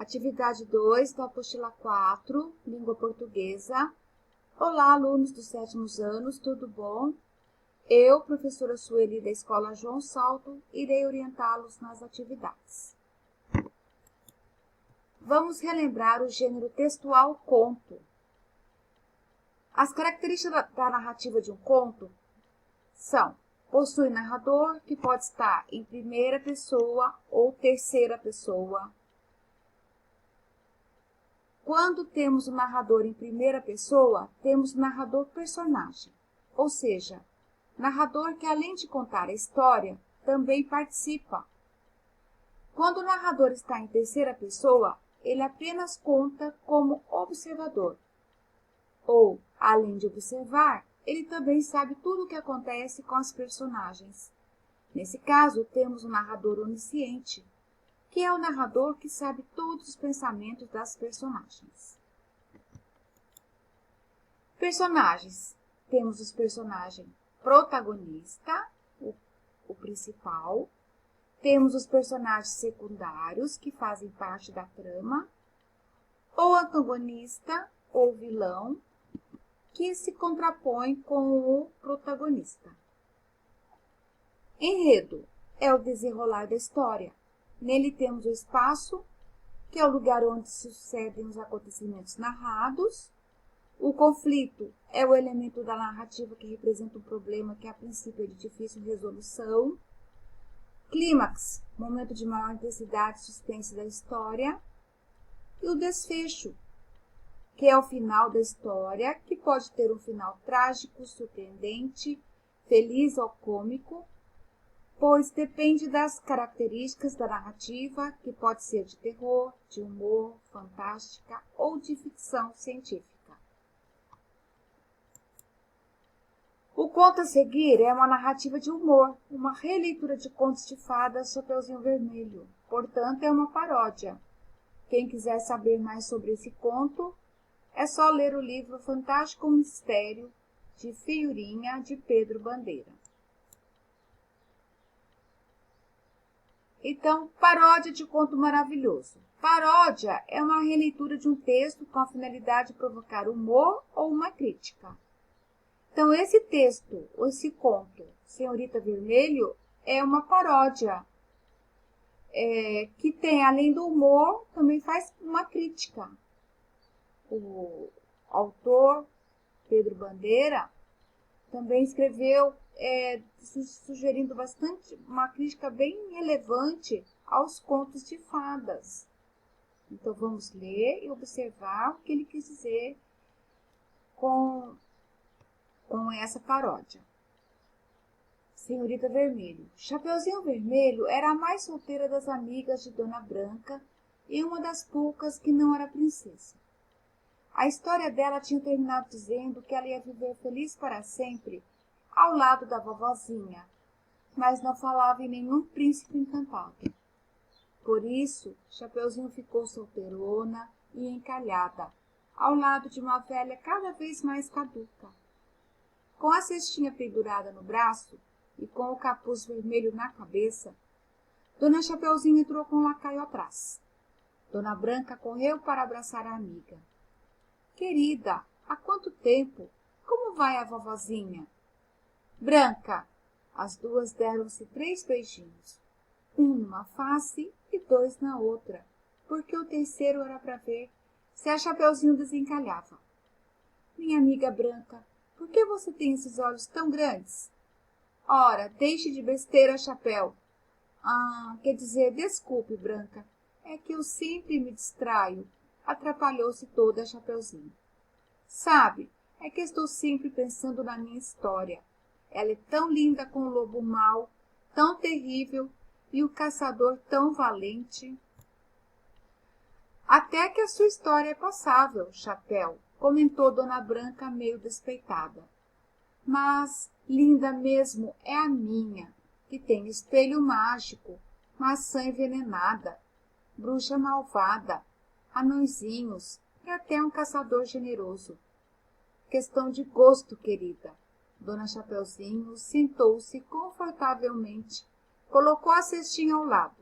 Atividade 2 da apostila 4, língua portuguesa. Olá, alunos dos 7º anos, tudo bom? Eu, professora Sueli da Escola João Salto, irei orientá-los nas atividades. Vamos relembrar o gênero textual conto. As características da narrativa de um conto são: possui narrador, que pode estar em primeira pessoa ou terceira pessoa. Quando temos o narrador em primeira pessoa, temos o narrador personagem, ou seja, narrador que além de contar a história, também participa. Quando o narrador está em terceira pessoa, ele apenas conta como observador. Ou, além de observar, ele também sabe tudo o que acontece com os personagens. Nesse caso, temos o narrador onisciente, que é o narrador que sabe todos os pensamentos das personagens. Personagens. Temos os personagens protagonista, o principal. Temos os personagens secundários, que fazem parte da trama. O antagonista, ou vilão, que se contrapõe com o protagonista. Enredo é o desenrolar da história. Nele temos o espaço, que é o lugar onde sucedem os acontecimentos narrados. O conflito é o elemento da narrativa que representa um problema que a princípio é de difícil resolução. Clímax, momento de maior intensidade e suspense da história. E o desfecho, que é o final da história, que pode ter um final trágico, surpreendente, feliz ou cômico, pois depende das características da narrativa, que pode ser de terror, de humor, fantástica ou de ficção científica. O conto a seguir é uma narrativa de humor, uma releitura de contos de fadas Chapeuzinho Vermelho, portanto é uma paródia. Quem quiser saber mais sobre esse conto, é só ler o livro Fantástico Mistério de Figurinha, de Pedro Bandeira. Então, paródia de conto maravilhoso. Paródia é uma releitura de um texto com a finalidade de provocar humor ou uma crítica. Então, esse texto, ou esse conto, Senhorita Vermelho, é uma paródia, que tem, além do humor, também faz uma crítica. O autor, Pedro Bandeira, também escreveu sugerindo bastante uma crítica bem relevante aos contos de fadas. Então, vamos ler e observar o que ele quis dizer com essa paródia. Senhorita Vermelho. Chapeuzinho Vermelho era a mais solteira das amigas de Dona Branca e uma das poucas que não era princesa. A história dela tinha terminado dizendo que ela ia viver feliz para sempre ao lado da vovozinha, mas não falava em nenhum príncipe encantado. Por isso, Chapeuzinho ficou solteirona e encalhada, ao lado de uma velha cada vez mais caduca. Com a cestinha pendurada no braço e com o capuz vermelho na cabeça, Dona Chapeuzinho entrou com o lacaio atrás. Dona Branca correu para abraçar a amiga. Querida, há quanto tempo? Como vai a vovozinha? Branca. As duas deram-se 3 beijinhos, um numa face e 2 na outra, porque o terceiro era para ver se a Chapeuzinho desencalhava. Minha amiga Branca, por que você tem esses olhos tão grandes? Ora, deixe de besteira, Chapéu. Ah, quer dizer, desculpe, Branca, é que eu sempre me distraio. Atrapalhou-se toda a Chapeuzinho. Sabe, é que estou sempre pensando na minha história. Ela é tão linda com o lobo mau, tão terrível, e o caçador tão valente. Até que a sua história é passável, Chapéu, comentou Dona Branca meio despeitada. Mas linda mesmo é a minha, que tem espelho mágico, maçã envenenada, bruxa malvada, anõezinhos e até um caçador generoso. Questão de gosto, querida. Dona Chapeuzinho sentou-se confortavelmente, colocou a cestinha ao lado.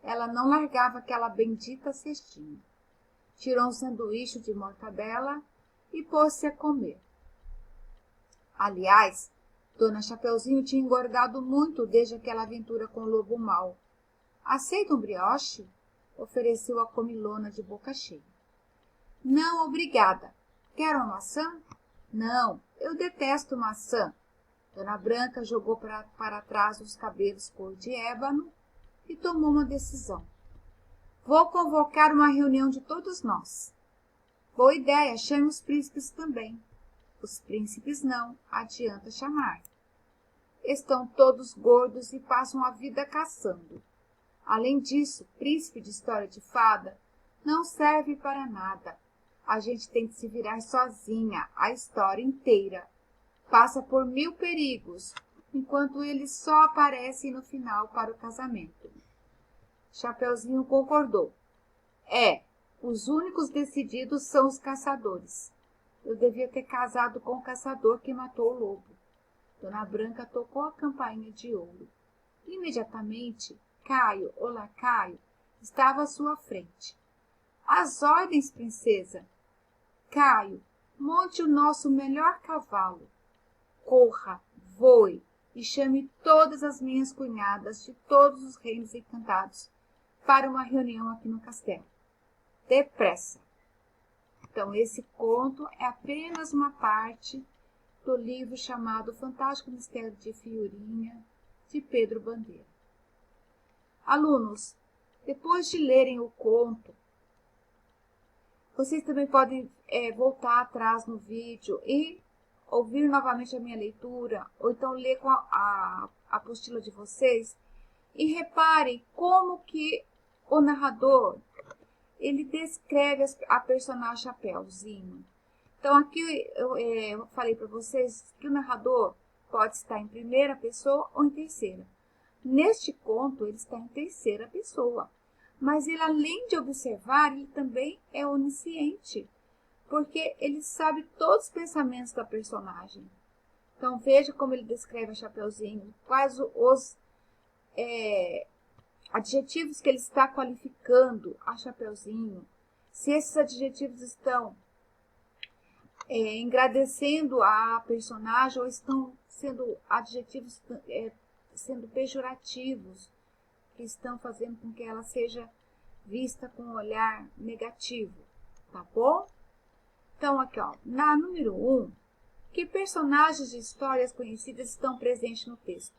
ela não largava aquela bendita cestinha. Tirou um sanduíche de mortadela e pôs-se a comer. Aliás, Dona Chapeuzinho tinha engordado muito desde aquela aventura com o lobo mau. Aceita um brioche? Ofereceu a comilona de boca cheia. Não, obrigada. Quer uma maçã? Não, eu detesto maçã. Dona Branca jogou para trás os cabelos cor de ébano e tomou uma decisão. Vou convocar uma reunião de todos nós. Boa ideia, chame os príncipes também. Os príncipes não, adianta chamar. Estão todos gordos e passam a vida caçando. Além disso, príncipe de história de fada não serve para nada. A gente tem que se virar sozinha, a história inteira. Passa por 1000 perigos, enquanto eles só aparecem no final para o casamento. Chapeuzinho concordou. Os únicos decididos são os caçadores. Eu devia ter casado com o caçador que matou o lobo. Dona Branca tocou a campainha de ouro. Imediatamente, Caio, o lacaio, estava à sua frente. Às ordens, princesa. Caio, monte o nosso melhor cavalo. Corra, voe e chame todas as minhas cunhadas de todos os reinos encantados para uma reunião aqui no castelo. Depressa! Então, esse conto é apenas uma parte do livro chamado Fantástico Mistério de Fiorinha, de Pedro Bandeira. Alunos, depois de lerem o conto, vocês também podem voltar atrás no vídeo e ouvir novamente a minha leitura, ou então ler com a apostila de vocês, e reparem como que o narrador ele descreve a personagem Chapeuzinho. Então, aqui eu falei para vocês que o narrador pode estar em primeira pessoa ou em terceira. Neste conto, ele está em terceira pessoa. Mas ele, além de observar, ele também é onisciente, porque ele sabe todos os pensamentos da personagem. Então, veja como ele descreve a Chapeuzinho, quais os adjetivos que ele está qualificando a Chapeuzinho, se esses adjetivos estão engrandecendo a personagem ou estão sendo adjetivos sendo pejorativos, que estão fazendo com que ela seja vista com um olhar negativo, tá bom? Então, aqui, ó, na número 1, que personagens de histórias conhecidas estão presentes no texto?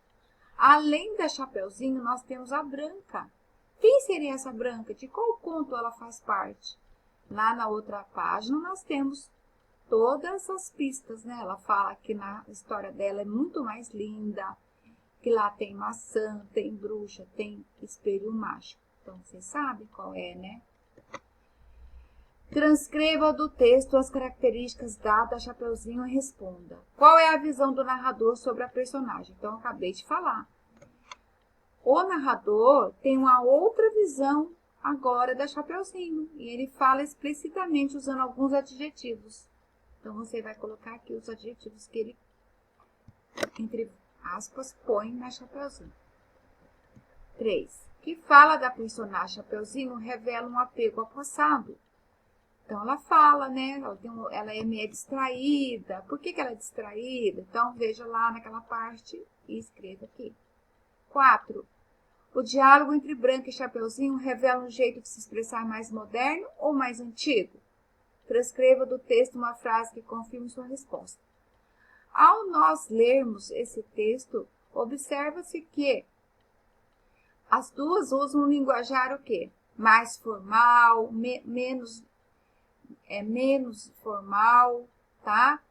Além da Chapeuzinho, nós temos a Branca. Quem seria essa Branca? De qual conto ela faz parte? Lá na outra página, nós temos todas as pistas, né? Ela fala que na história dela é muito mais linda, que lá tem maçã, tem bruxa, tem espelho mágico. Então, vocês sabem qual é, né? Transcreva do texto as características dadas a Chapeuzinho e responda. Qual é a visão do narrador sobre a personagem? Então, eu acabei de falar. O narrador tem uma outra visão agora da Chapeuzinho. E ele fala explicitamente usando alguns adjetivos. Então, você vai colocar aqui os adjetivos que ele, entre aspas, põe na Chapeuzinho. 3. Que fala da personagem Chapeuzinho revela um apego ao passado. Então, ela fala, né? Ela é meio distraída. Por que ela é distraída? Então, veja lá naquela parte e escreva aqui. 4. O diálogo entre Branca e Chapeuzinho revela um jeito de se expressar mais moderno ou mais antigo? Transcreva do texto uma frase que confirme sua resposta. Ao nós lermos esse texto, observa-se que as duas usam um linguajar o quê? Mais formal, menos formal, tá?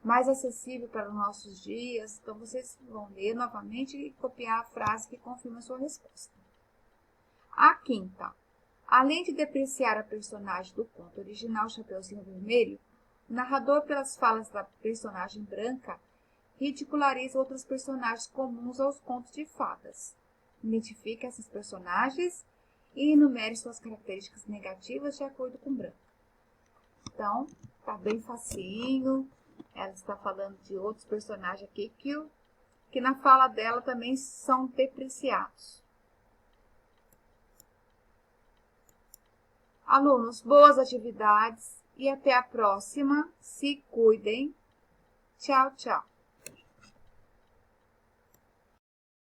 Mais acessível para os nossos dias. Então, vocês vão ler novamente e copiar a frase que confirma a sua resposta. A 5ª. Além de depreciar a personagem do conto original Chapeuzinho Vermelho, o narrador, pelas falas da personagem Branca, ridiculariza outros personagens comuns aos contos de fadas. Identifique essas personagens e enumere suas características negativas de acordo com Branca. Então, tá bem facinho. Ela está falando de outros personagens aqui que na fala dela também são depreciados. Alunos, boas atividades e até a próxima. Se cuidem. Tchau, tchau.